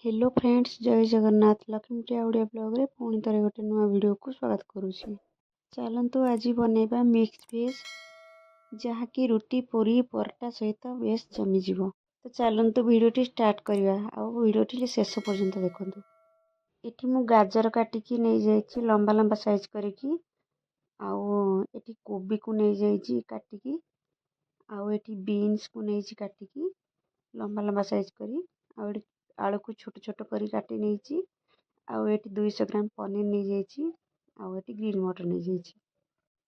Hello friends, जय Jagannath. Lakshmipriya Odia blog रे पुणी ଥରେ ଗୋଟେ ନୂଆ ଭିଡ଼ିଓକୁ ସ୍ୱାଗତ କରୁଛି। ଚାଲନ୍ତୁ ଆଜି ବନେଇବା ମିକ୍ସ ଭେଜ୍, ଯାହାକି ରୁଟି, ପୁରୀ, ପରଟା ସହିତ ବେଶ ଜମିଯିବ। ତ ଚାଲନ୍ତୁ ଭିଡ଼ିଓଟି ଷ୍ଟାର୍ଟ କରିବା, ଆଉ ଭିଡ଼ିଓଟି ଶେଷ ପର୍ଯ୍ୟନ୍ତ ଦେଖନ୍ତୁ। ଏଠି ମୁଁ ଗାଜର କାଟିକି ନେଇଯାଇଛି ଲମ୍ବା ଲମ୍ବା ସାଇଜ୍ କରିକି, ଆଉ ଏଠି କୋବିକୁ ନେଇଯାଇଛି କାଟିକି, ଆଉ ଏଠି ବିନ୍ସକୁ ନେଇଛି କାଟିକି ଲମ୍ବା ଲମ୍ବା ସାଇଜ୍ କରି, ଆଉ ଏଠି ଆଳୁକୁ ଛୋଟ ଛୋଟ କରି କାଟି ନେଇଛି, ଆଉ ଏଠି 200 ଗ୍ରାମ ପନିର ନେଇଯାଇଛି, ଆଉ ଏଠି ଗ୍ରୀନ୍ ମଟର ନେଇଯାଇଛି।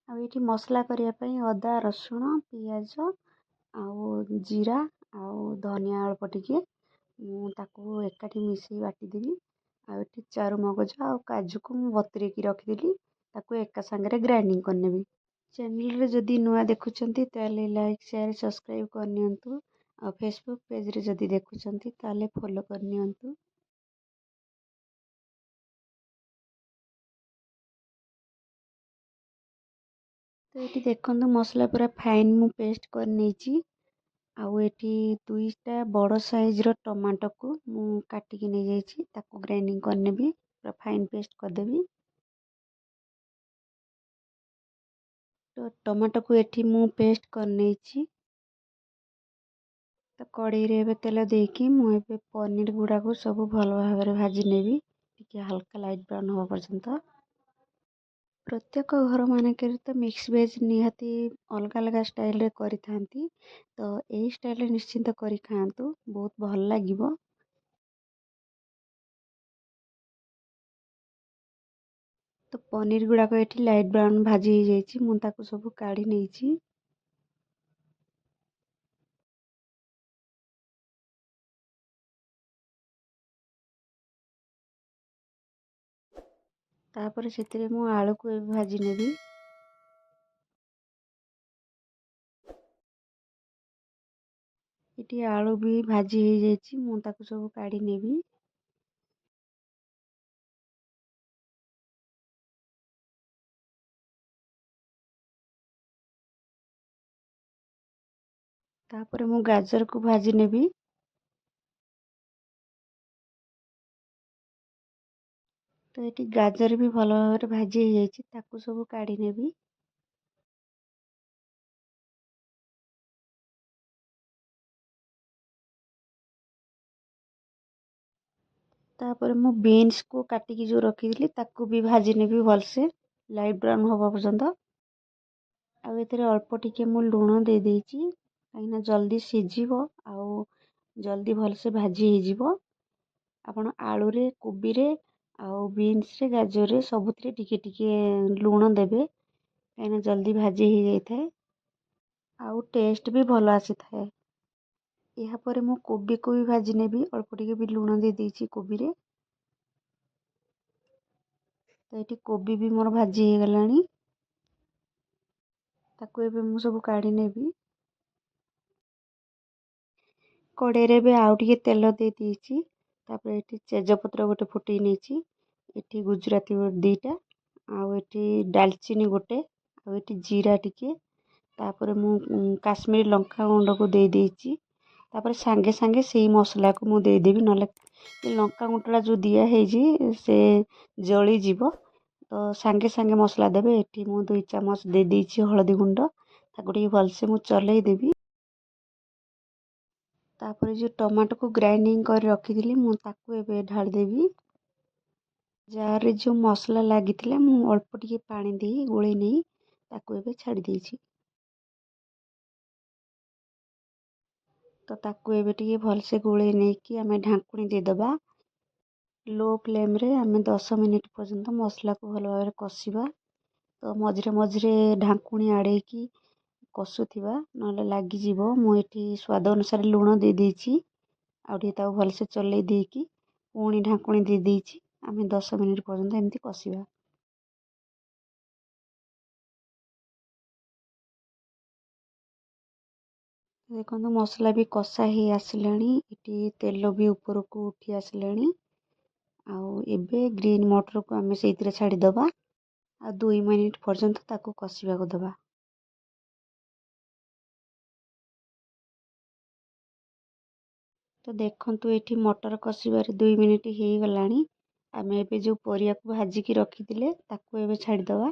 ଆଉ ଏଠି ମସଲା କରିବା ପାଇଁ ଅଦା, ରସୁଣ, ପିଆଜ, ଆଉ ଜିରା, ଆଉ ଧନିଆ ଅଳ୍ପ ଟିକେ ମୁଁ ତାକୁ ଏକାଠି ମିଶେଇ ବାଟିଦେବି। ଆଉ ଏଠି ଚାରୁମଗଜ ଆଉ କାଜୁକୁ ମୁଁ ବତୁରେଇକି ରଖିଦେଲି, ତାକୁ ଏକା ସାଙ୍ଗରେ ଗ୍ରାଇଣ୍ଡିଙ୍ଗ କରିନେବି। ଚ୍ୟାନେଲରେ ଯଦି ନୂଆ ଦେଖୁଛନ୍ତି ତାହେଲେ ଲାଇକ୍, ସେୟାର, ସବସ୍କ୍ରାଇବ୍ କରିନିଅନ୍ତୁ। ଆଉ ଫେସବୁକ୍ ପେଜରେ ଯଦି ଦେଖୁଛନ୍ତି ତାହେଲେ ଫଲୋ କରିନିଅନ୍ତୁ। ତ ଏଠି ଦେଖନ୍ତୁ ମସଲା ପୁରା ଫାଇନ୍ ମୁଁ ପେଷ୍ଟ କରି ନେଇଛି। ଆଉ ଏଠି 2ଟା ବଡ଼ ସାଇଜ୍ର ଟମାଟୋକୁ ମୁଁ କାଟିକି ନେଇଯାଇଛି, ତାକୁ ଗ୍ରାଇଣ୍ଡିଙ୍ଗ କରିନେବି, ପୁରା ଫାଇନ୍ ପେଷ୍ଟ କରିଦେବି। ତ ଟମାଟୋକୁ ଏଠି ମୁଁ ପେଷ୍ଟ କରି ନେଇଛି। ତ କଡ଼େଇରେ ଏବେ ତେଲ ଦେଇକି ମୁଁ ଏବେ ପନିର ଗୁଡ଼ାକୁ ସବୁ ଭଲ ଭାବରେ ଭାଜି ନେବି, ଟିକେ ହାଲକା ଲାଇଟ୍ ବ୍ରାଉନ୍ ହେବା ପର୍ଯ୍ୟନ୍ତ। ପ୍ରତ୍ୟେକ ଘର ମାନଙ୍କରେ ତ ମିକ୍ସ ଭେଜ୍ ନିହାତି ଅଲଗା ଅଲଗା ଷ୍ଟାଇଲରେ କରିଥାନ୍ତି, ତ ଏହି ଷ୍ଟାଇଲରେ ନିଶ୍ଚିନ୍ତ କରି ଖାଆନ୍ତୁ, ବହୁତ ଭଲ ଲାଗିବ। ତ ପନିର ଗୁଡ଼ାକ ଏଠି ଲାଇଟ୍ ବ୍ରାଉନ୍ ଭାଜି ହେଇଯାଇଛି, ମୁଁ ତାକୁ ସବୁ କାଢ଼ି ନେଇଛି। ତାପରେ ସେଥିରେ ମୁଁ ଆଳୁକୁ ଏବେ ଭାଜି ନେବି। ଏଠି ଆଳୁ ବି ଭାଜି ହେଇଯାଇଛି, ମୁଁ ତାକୁ ସବୁ କାଢ଼ି ନେବି। ତାପରେ ମୁଁ ଗାଜରକୁ ଭାଜି ନେବି। ତ ଏଠି ଗାଜର ବି ଭଲ ଭାବରେ ଭାଜି ହେଇଯାଇଛି, ତାକୁ ସବୁ କାଢ଼ି ନେବି। ତାପରେ ମୁଁ ବିନ୍ସକୁ କାଟିକି ଯେଉଁ ରଖିଥିଲି ତାକୁ ବି ଭାଜି ନେବି ଭଲସେ, ଲାଇଟ୍ ବ୍ରାଉନ୍ ହେବା ପର୍ଯ୍ୟନ୍ତ। ଆଉ ଏଥିରେ ଅଳ୍ପ ଟିକେ ମୁଁ ଲୁଣ ଦେଇ ଦେଇଛି, କାହିଁକିନା ଜଲ୍ଦି ସିଝିବ ଆଉ ଜଲ୍ଦି ଭଲସେ ଭାଜି ହେଇଯିବ। ଆପଣ ଆଳୁରେ, କୋବିରେ, ଆଉ ବିନ୍ସରେ, ଗାଜରରେ ସବୁଥିରେ ଟିକେ ଟିକେ ଲୁଣ ଦେବେ, କାହିଁକିନା ଜଲ୍ଦି ଭାଜି ହେଇଯାଇଥାଏ, ଆଉ ଟେଷ୍ଟ ବି ଭଲ ଆସିଥାଏ। ଏହାପରେ ମୁଁ କୋବିକୁ ବି ଭାଜି ନେବି, ଅଳ୍ପ ଟିକେ ବି ଲୁଣ ଦେଇ ଦେଇଛି କୋବିରେ। ତ ଏଠି କୋବି ବି ମୋର ଭାଜି ହେଇଗଲାଣି, ତାକୁ ଏବେ ମୁଁ ସବୁ କାଢ଼ି ନେବି। କଡ଼େଇରେ ଏବେ ଆଉ ଟିକେ ତେଲ ଦେଇ ଦେଇଛି, ତାପରେ ଏଠି ତେଜପତ୍ର ଗୋଟେ ଫୁଟେଇ ନେଇଛି, ଏଠି ଗୁଜୁରାତି 2ଟା, ଆଉ ଏଠି ଡାଲଚିନି ଗୋଟେ, ଆଉ ଏଠି ଜିରା ଟିକେ, ତାପରେ ମୁଁ କାଶ୍ମୀରୀ ଲଙ୍କା ଗୁଣ୍ଡକୁ ଦେଇ ଦେଇଛି। ତାପରେ ସାଙ୍ଗେ ସାଙ୍ଗେ ସେଇ ମସଲାକୁ ମୁଁ ଦେଇଦେବି, ନହେଲେ ଲଙ୍କା ଗୁଣ୍ଡଟା ଯେଉଁ ଦିଆ ହେଇଛି ସେ ଜଳିଯିବ। ତ ସାଙ୍ଗେ ସାଙ୍ଗେ ମସଲା ଦେବେ। ଏଠି ମୁଁ 2 ଚାମଚ ଦେଇ ଦେଇଛି ହଳଦୀ ଗୁଣ୍ଡ, ତାକୁ ଟିକେ ଭଲସେ ମୁଁ ଚଲେଇ ଦେବି। ତାପରେ ଯେଉଁ ଟମାଟୋକୁ ଗ୍ରାଇଣ୍ଡିଙ୍ଗ କରି ରଖିଥିଲି ମୁଁ ତାକୁ ଏବେ ଢାଳି ଦେବି। ଜାରରେ ଯେଉଁ ମସଲା ଲାଗିଥିଲା ମୁଁ ଅଳ୍ପ ଟିକେ ପାଣି ଦେଇ ଗୋଳେଇ ନେଇ ତାକୁ ଏବେ ଛାଡ଼ି ଦେଇଛି। ତ ତାକୁ ଏବେ ଟିକେ ଭଲସେ ଗୋଳେଇ ନେଇକି ଆମେ ଢାଙ୍କୁଣି ଦେଇଦେବା। ଲୋ ଫ୍ଲେମ୍ରେ ଆମେ 10 ମିନିଟ୍ ପର୍ଯ୍ୟନ୍ତ ମସଲାକୁ ଭଲ ଭାବରେ କଷିବା। ତ ମଝିରେ ମଝିରେ ଢାଙ୍କୁଣି ଆଡ଼େଇକି କଷୁଥିବା, ନହେଲେ ଲାଗିଯିବ। ମୁଁ ଏଠି ସ୍ୱାଦ ଅନୁସାରେ ଲୁଣ ଦେଇ ଦେଇଛି, ଆଉ ଟିକେ ତାକୁ ଭଲସେ ଚଲେଇ ଦେଇକି ପୁଣି ଢାଙ୍କୁଣି ଦେଇ ଦେଇଛି। ଆମେ 10 ମିନିଟ୍ ପର୍ଯ୍ୟନ୍ତ ଏମିତି କଷିବା। ଦେଖନ୍ତୁ ମସଲା ବି କଷା ହେଇ ଆସିଲାଣି, ଏଠି ତେଲ ବି ଉପରକୁ ଉଠି ଆସିଲାଣି। ଆଉ ଏବେ ଗ୍ରୀନ୍ ମଟରକୁ ଆମେ ସେଇଥିରେ ଛାଡ଼ିଦେବା, ଆଉ 2 ମିନିଟ୍ ପର୍ଯ୍ୟନ୍ତ ତାକୁ କଷିବାକୁ ଦେବା। तो देखंतु एठी मटर कषिबारे 2 मिनिट ହେଇଗଲାଣି। ଆମେ ଏବେ ଯେଉଁ ପରିବାକୁ ଭାଜିକି ରଖିଥିଲେ ତାକୁ ଏବେ ଛାଡ଼ିଦେବା।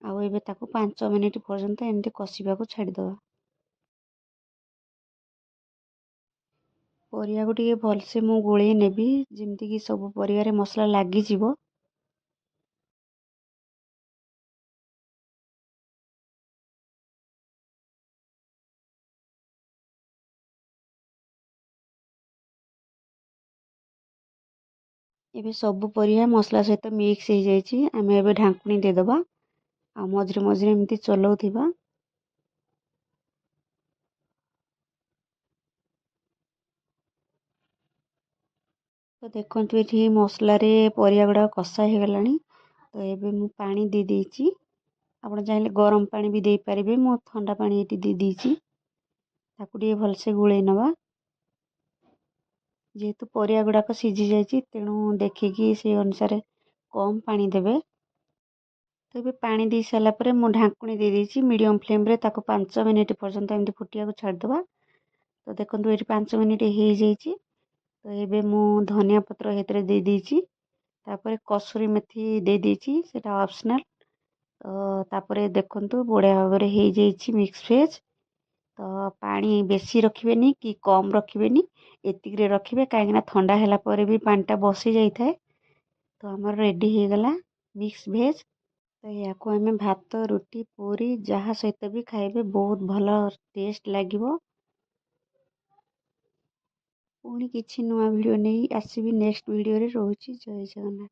ଆଉ ଏବେ ତାକୁ 5 ମିନିଟ୍ ପର୍ଯ୍ୟନ୍ତ ଏମିତି କଷିବାକୁ ଛାଡ଼ିଦେବା। ପରିବାକୁ ଟିକେ ଭଲସେ ମୁଁ ଗୋଳେଇ ନେବି ଯେମିତିକି ସବୁ ପରିବାରେ ମସଲା ଲାଗିଯିବ। ଏବେ ସବୁ ପରିବା ମସଲା ସହିତ ମିକ୍ସ ହେଇଯାଇଛି। ଆମେ ଏବେ ଢାଙ୍କୁଣୀ ଦେଇଦେବା ଆଉ ମଝିରେ ମଝିରେ ଏମିତି ଚଲଉଥିବା। ତ ଦେଖନ୍ତୁ ଏଠି ମସଲାରେ ପରିବା ଗୁଡ଼ାକ କଷା ହେଇଗଲାଣି। ତ ଏବେ ମୁଁ ପାଣି ଦେଇ ଦେଇଛି। ଆପଣ ଚାହିଁଲେ ଗରମ ପାଣି ବି ଦେଇପାରିବେ। ମୁଁ ଥଣ୍ଡା ପାଣି ଏଠି ଦେଇ ଦେଇଛି। ତାକୁ ଟିକେ ଭଲସେ ଗୋଳେଇ ନେବା। ଯେହେତୁ ପରିବା ଗୁଡ଼ାକ ସିଝି ଯାଇଛି ତେଣୁ ଦେଖିକି ସେଇ ଅନୁସାରେ କମ୍ ପାଣି ଦେବେ। ତ ଏବେ ପାଣି ଦେଇ ସାରିଲା ପରେ ମୁଁ ଢାଙ୍କୁଣୀ ଦେଇ ଦେଇଛି ମିଡ଼ିୟମ୍ ଫ୍ଲେମ୍ରେ ତାକୁ 5 ମିନିଟ୍ ପର୍ଯ୍ୟନ୍ତ ଏମିତି ଫୁଟିବାକୁ ଛାଡ଼ିଦେବା। ତ ଦେଖନ୍ତୁ ଏଠି 5 ମିନିଟ୍ ହେଇଯାଇଛି। ତ ଏବେ ମୁଁ ଧନିଆ ପତ୍ର ସେଥିରେ ଦେଇ ଦେଇଛି। ତାପରେ କସୁରୀ ମେଥି ଦେଇ ଦେଇଛି, ସେଇଟା ଅପସନାଲ୍। ତ ତାପରେ ଦେଖନ୍ତୁ ବଢ଼ିଆ ଭାବରେ ହେଇଯାଇଛି ମିକ୍ସ ଭେଜ୍। ତ ପାଣି ବେଶୀ ରଖିବେନି କି କମ୍ ରଖିବେନି, ଏତିକିରେ ରଖିବେ କାହିଁକିନା ଥଣ୍ଡା ହେଲା ପରେ ବି ପାଣିଟା ବସି ଯାଇଥାଏ। ତ ଆମର ରେଡ଼ି ହେଇଗଲା ମିକ୍ସ ଭେଜ୍। ତ ୟାକୁ ଆମେ ଭାତ, ରୁଟି, ପୁରୀ ଯାହା ସହିତ ବି ଖାଇବେ ବହୁତ ଭଲ ଟେଷ୍ଟ ଲାଗିବ। ପୁଣି କିଛି ନୂଆ ଭିଡ଼ିଓ ନେଇ ଆସିବି ନେକ୍ସଟ ଭିଡ଼ିଓରେ। ରହୁଛି। ଜୟ ଜଗନ୍ନାଥ।